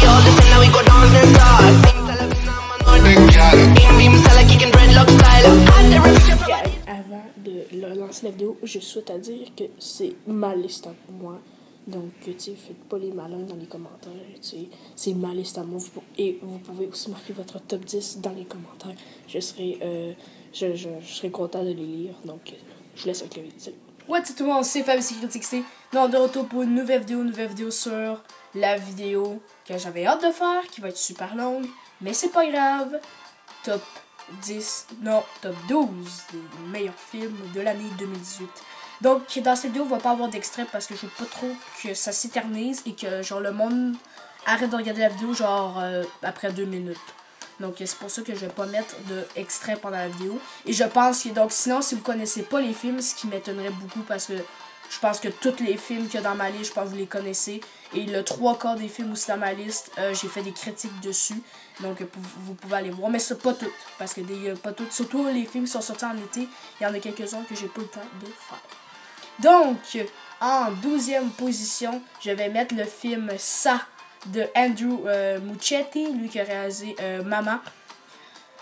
all the same, now we go dance and start. Sing Salavina, man, in beam, Salah kicking dreadlock style. And the revolution. Avant de lancer la vidéo, je souhaite à dire que c'est maliste pour moi. Donc, tu sais, faites pas les malins dans les commentaires. Tu sais, c'est maliste à moi. Et vous pouvez aussi marquer votre top 10 dans les commentaires. Je serai content de les lire. Donc, je vous laisse avec la vidéo. Salut. What's up tout le monde, c'est Fab ici Critique. Non, de retour pour une nouvelle vidéo sur la vidéo que j'avais hâte de faire, qui va être super longue, mais c'est pas grave. Top 10, non, top 12 des meilleurs films de l'année 2018. Donc, dans cette vidéo, on va pas avoir d'extrait parce que je veux pas trop que ça s'éternise et que, genre, le monde arrête de regarder la vidéo, genre, après 2 minutes. Donc, c'est pour ça que je vais pas mettre d'extrait pendant la vidéo. Et je pense que, donc, sinon, si vous connaissez pas les films, ce qui m'étonnerait beaucoup parce que je pense que tous les films qu'il y a dans ma liste, je pense que vous les connaissez. Et le 3/4 des films aussi dans ma liste, j'ai fait des critiques dessus. Donc, vous pouvez aller voir. Mais c'est pas tout. Parce que pas toutes. Surtout les films qui sont sortis en été, il y en a quelques-uns que j'ai pas le temps de faire. Donc, en 12e position, je vais mettre le film Ça de Andrew Muschietti, lui qui a réalisé Maman.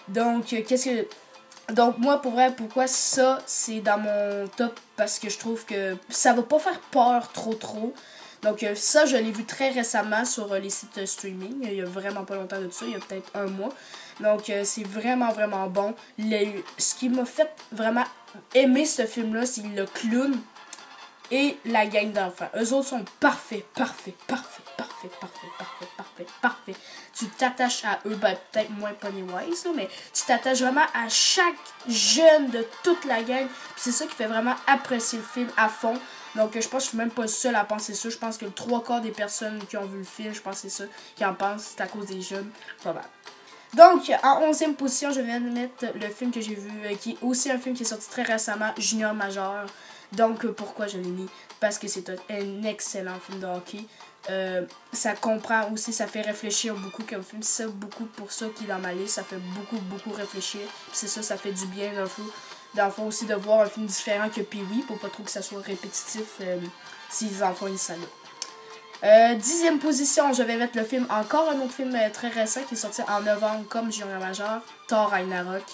Donc, donc moi, pour vrai, pourquoi ça, c'est dans mon top? Parce que je trouve que ça va pas faire peur trop. Donc, ça, je l'ai vu très récemment sur les sites streaming. Il y a vraiment pas longtemps de ça, il y a peut-être un mois. Donc, c'est vraiment bon. Ce qui m'a fait vraiment aimer ce film-là, c'est le clown et la gang d'enfants. Eux autres sont parfaits. Tu t'attaches à eux, ben peut-être moins Pennywise, mais tu t'attaches vraiment à chaque jeune de toute la gang. Puis c'est ça qui fait vraiment apprécier le film à fond. Donc je pense que je suis même pas seule à penser ça. Je pense que le 3/4 des personnes qui ont vu le film, je pense que c'est ça qui en pensent, c'est à cause des jeunes. Pas mal. Donc, en 11e position, je viens de mettre le film que j'ai vu, qui est aussi un film qui est sorti très récemment, Junior Major. Donc, pourquoi je l'ai mis? Parce que c'est un excellent film de hockey. Ça comprend aussi, ça fait réfléchir beaucoup comme film. C'est beaucoup pour ça qui est dans ma liste. Ça fait beaucoup réfléchir. C'est ça fait du bien dans le fond aussi de voir un film différent que Pee-wee pour pas trop que ça soit répétitif si les enfants ils s'en 10e position, je vais mettre le film, encore un autre film très récent qui est sorti en novembre comme Junior Major, Thor Ragnarok.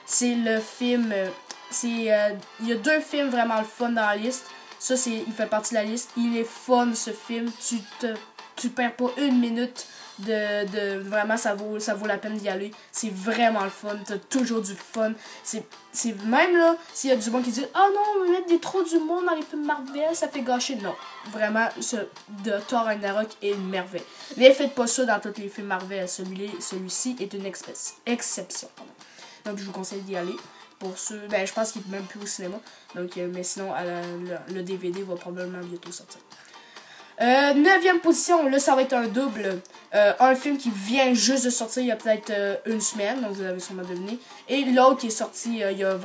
C'est le film, il y a 2 films vraiment le fun dans la liste. Ça, il fait partie de la liste. Il est fun ce film, tu perds pas une minute vraiment ça vaut la peine d'y aller. C'est vraiment le fun, t'as toujours du fun. C'est même là, s'il y a du monde qui dit oh non, on va mettre trop du monde dans les films Marvel, ça fait gâcher. Non, vraiment, de Thor Ragnarok est une merveille. Mais faites pas ça dans tous les films Marvel. Celui-ci est une exception. Donc je vous conseille d'y aller. Pour ceux, je pense qu'il est même plus au cinéma. Donc, mais sinon, le DVD va probablement bientôt sortir. 9e position, là ça va être un double. Un film qui vient juste de sortir il y a peut-être une semaine, donc vous avez sûrement deviné. Et l'autre qui est sorti il y a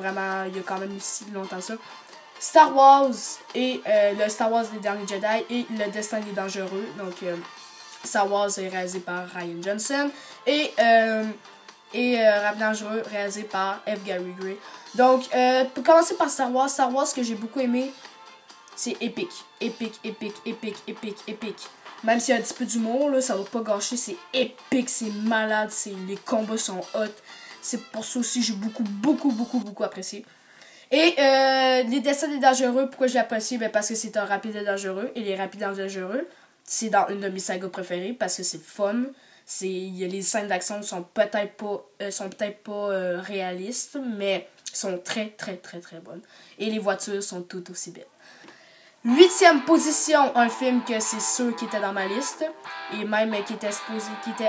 quand même si longtemps ça. Star Wars et le Star Wars des Derniers Jedi et Le Destin des Dangereux. Donc Star Wars est réalisé par Rian Johnson et Rap Dangereux réalisé par F. Gary Gray. Donc pour commencer par Star Wars, ce que j'ai beaucoup aimé, c'est épique. Même s'il y a un petit peu d'humour, là, ça va pas gâcher. C'est épique, c'est malade, les combats sont hot. C'est pour ça aussi que j'ai beaucoup apprécié. Et les dessins des dangereux, pourquoi j'ai apprécié? Parce que c'est un rapide et dangereux. Et les rapides et dangereux, c'est dans une de mes sagas préférées parce que c'est fun. Les scènes d'action sont peut-être pas réalistes, mais sont très bonnes. Et les voitures sont tout aussi belles. 8e position, un film que c'est sûr qui était dans ma liste. Et même qui était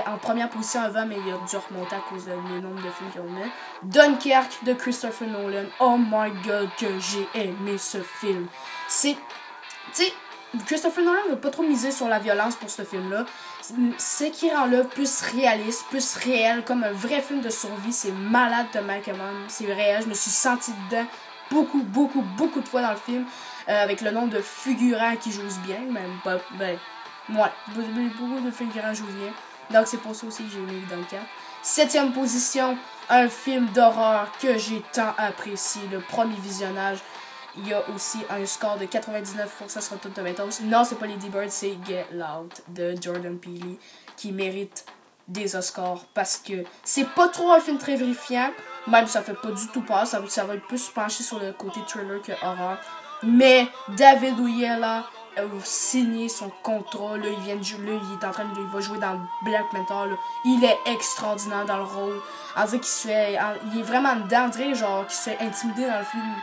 en première position avant, mais il a dû remonter à cause du nombre de films qu'on a. Dunkerque de Christopher Nolan. Oh my god, que j'ai aimé ce film. Tu sais, Christopher Nolan ne veut pas trop miser sur la violence pour ce film-là. Ce qui rend le plus réaliste, plus réel, comme un vrai film de survie. C'est malade tellement quand même. C'est réel, je me suis sentie dedans beaucoup de fois dans le film. Avec le nombre de figurants qui jouent bien, même pas, beaucoup de figurants jouent bien. Donc c'est pour ça aussi que j'ai aimé Dunkerque. 7e position, un film d'horreur que j'ai tant apprécié. Le premier visionnage, il y a aussi un score de 99% sur Rotten Tomatoes. Non, c'est pas Lady Bird, c'est Get Loud de Jordan Peele qui mérite des Oscars parce que c'est pas trop un film très vérifiant, même ça fait pas du tout peur, ça va être plus penché sur le côté thriller que horreur. Mais David Oyelowo a signé son contrat, là, il va jouer dans Black Panther, là. Il est extraordinaire dans le rôle. On dirait il est vraiment dedans, on dirait genre qu'il se fait intimider dans le film.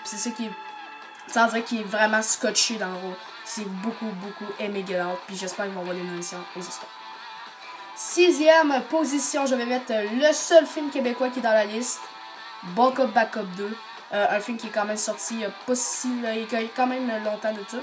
C'est ça qui est, on dirait qu'il est vraiment scotché dans le rôle. C'est beaucoup aimé Get Out, puis j'espère qu'ils vont avoir des nominations aux Oscars. 6e position, je vais mettre le seul film québécois qui est dans la liste, Bon Cop Bad Cop 2. Un film qui est quand même sorti il y a quand même longtemps de ça.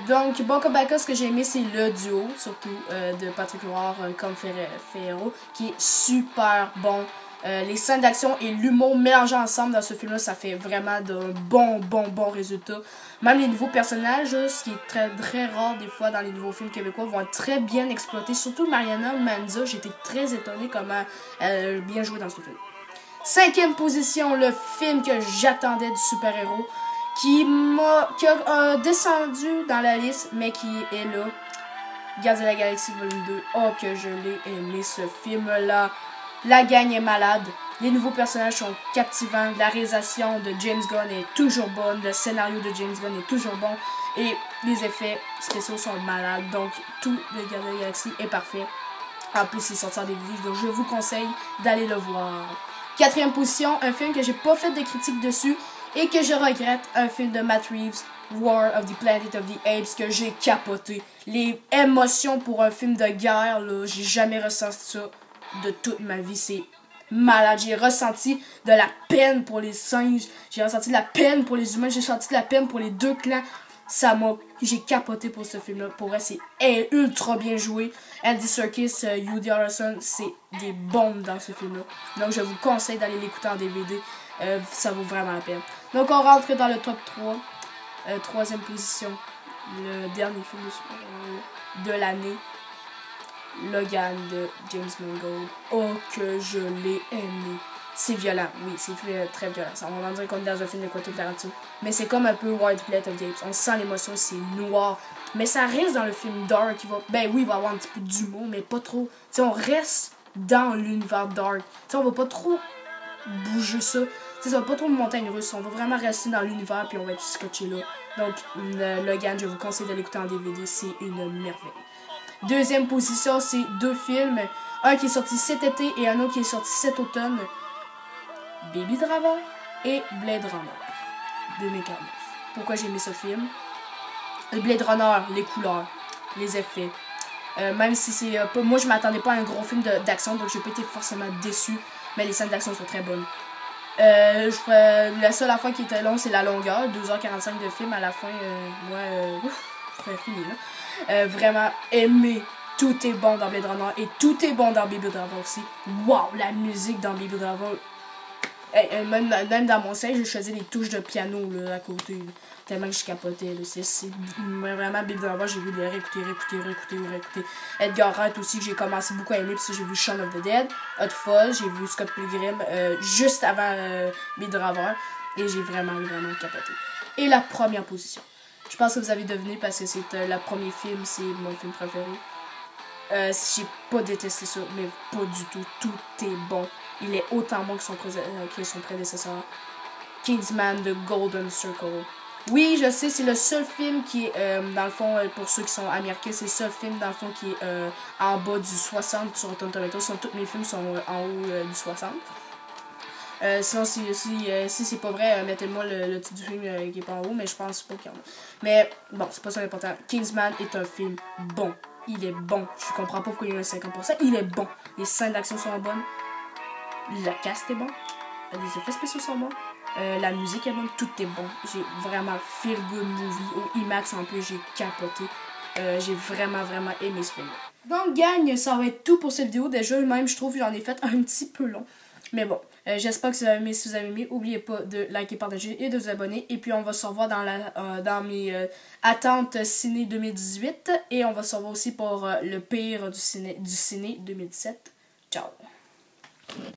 Donc, Bon Cop Bad Cop, ce que j'ai aimé, c'est le duo, surtout de Patrick Huard comme Ferrero, qui est super bon. Les scènes d'action et l'humour mélangés ensemble dans ce film-là, ça fait vraiment de bon résultat. Même les nouveaux personnages, ce qui est très rare des fois dans les nouveaux films québécois, vont être très bien exploités. Surtout Mariana Manza, j'étais très étonnée comment elle a bien joué dans ce film. 5e position, le film que j'attendais du super-héros, qui a descendu dans la liste, mais qui est là. Gardiens de la Galaxie Volume 2. Oh, que je l'ai aimé, ce film-là. La gang est malade. Les nouveaux personnages sont captivants. La réalisation de James Gunn est toujours bonne. Le scénario de James Gunn est toujours bon. Et les effets spéciaux sont malades. Donc, tout le Gardiens de la Galaxie est parfait. En plus, il sort des vidéos. Donc, je vous conseille d'aller le voir. 4e position, un film que j'ai pas fait de critique dessus et que je regrette, un film de Matt Reeves, War of the Planet of the Apes, que j'ai capoté. Les émotions pour un film de guerre, là, j'ai jamais ressenti ça de toute ma vie. C'est malade. J'ai ressenti de la peine pour les singes, j'ai ressenti de la peine pour les humains, j'ai ressenti de la peine pour les deux clans. J'ai capoté pour ce film-là. Pour vrai, c'est ultra bien joué. Andy Serkis, Woody Harrelson, c'est des bombes dans ce film-là. Donc, je vous conseille d'aller l'écouter en DVD. Ça vaut vraiment la peine. Donc, on rentre dans le top 3. 3e position. Le dernier film de super-héros de l'année. Logan de James Mangold. Oh, que je l'ai aimé. C'est violent, oui, c'est très violent. On va dire qu'on est dans un film de Quentin Tarantino. Mais c'est comme un peu War of the Planet of the Apes. On sent l'émotion, c'est noir. Mais ça reste dans le film dark. Ben oui, il va y avoir un petit peu d'humour, mais pas trop. T'sais, on reste dans l'univers dark. T'sais, on va pas trop bouger ça. T'sais, ça va pas trop une montagne russe. On va vraiment rester dans l'univers, puis on va être scotché là. Donc, Logan, je vous conseille de l'écouter en DVD. C'est une merveille. 2e position, c'est 2 films. Un qui est sorti cet été et un autre qui est sorti cet automne. Baby Driver et Blade Runner 2049. Pourquoi j'ai aimé ce film? Blade Runner, les couleurs, les effets. Même si c'est pas... Moi, je m'attendais pas à un gros film d'action, donc j'ai pas été forcément déçu. Mais les scènes d'action sont très bonnes. La seule affaire qui était long, c'est la longueur. 2h45 de film à la fin. C'est fini là. Vraiment aimé. Tout est bon dans Blade Runner et tout est bon dans Baby Driver aussi. Waouh, la musique dans Baby Driver. Même dans mon siège, je faisais des touches de piano là, à côté. Là. Tellement que je capotais. C'est vraiment Baby Driver, j'ai voulu le réécouter. Edgar Wright aussi, que j'ai commencé beaucoup à aimer. Puis j'ai vu Shaun of the Dead, Hot Fuzz, j'ai vu Scott Pilgrim juste avant Baby Driver. Et j'ai vraiment capoté. Et la première position. Je pense que vous avez deviné parce que c'est le premier film, c'est mon film préféré. J'ai pas détesté ça, mais pas du tout. Tout est bon. Il est autant bon que son prédécesseur. Kingsman de Golden Circle. Oui, je sais, c'est le seul film qui est, dans le fond, pour ceux qui sont américains, c'est le seul film, dans le fond, qui est en bas du 60 sur Rotten Tomatoes. Tous mes films sont en haut du 60. Sinon, si c'est pas vrai, mettez-moi le titre du film qui est pas en haut, mais je pense pas qu'il y en a. Mais bon, c'est pas ça l'important. Kingsman est un film bon. Il est bon. Je comprends pas pourquoi il y a un 50%. Il est bon. Les scènes d'action sont bonnes. La cast est bon. Les effets spéciaux sont bons. La musique est bonne. Tout est bon. J'ai vraiment feel good movie. Au IMAX en plus, j'ai capoté. J'ai vraiment aimé ce film. Donc, gang, ça va être tout pour cette vidéo. Déjà, même, je trouve que j'en ai fait un petit peu long. Mais bon, j'espère que vous avez aimé. Si vous avez aimé, n'oubliez pas de liker, partager et de vous abonner. Et puis, on va se revoir dans mes attentes ciné 2018. Et on va se revoir aussi pour le pire du ciné 2017. Ciao!